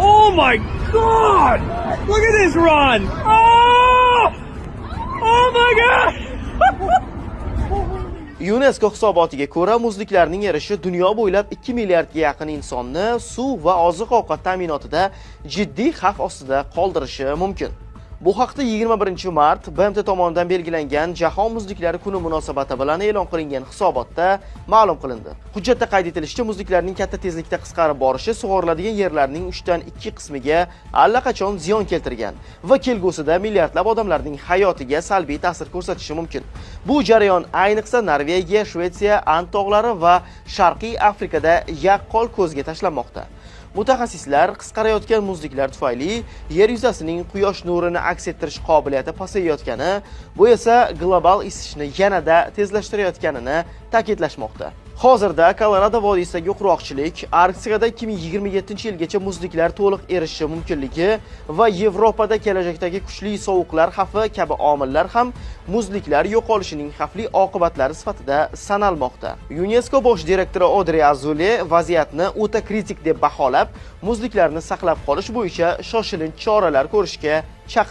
Oh my god! Look at this run! Oh! Oh my god! UNESCO hisobotiga ko'ra, muzliklarning erishi dunyo bo'ylab 2 milliardga yaqin insonni suv va oziq-ovqat ta'minotida jiddiy xavf ostida qoldirishi mumkin. Bu haqda 21 mart BMT tomonidan belgilangan Jahon muzliklari kuni munosabati bilan e'lon qilingan hisobotda ma'lum qilindi. Hujjatda qayd etilishicha, muzliklarning katta tezlikda qisqarib borishi sug'oriladigan yerlarning 3dan 2 qismiga allaqachon ziyon keltirgan va kelgusida milliardlab odamlarning hayotiga salbiy ta'sir ko'rsatishi mumkin. Bu jarayon ayniqsa Norvegiya, Shvetsiya, Ant tog'lari va Sharqiy Afrikada yaqqol ko'zga tashlanmoqda. Mutaxassislar qisqarayotgan muzliklar tufayli yer yuzasining quyosh nurini aks ettirish qobiliyati pasayayotgani, bu esa global isishni yanada tezlashtirayotganini ta'kidlashmoqda. Hozirda Kolorado vodiysidagi qurg'oqchilik, Arktikada 2027-yilgacha muzliklar to'liq erishi mumkinligi va Yevropada kelajakdagi kuchli sovuqlar xavfi kabi omillar ham muzliklar yo'qolishining xavfli oqibatlari sifatida sanalmoqda. UNESCO bosh direktori Audrey Azoulay vaziyatni o'ta kritik deb baholab, muzliklarni saqlab qolish bo'yicha shoshilinch choralar ko'rishga chaqirdi.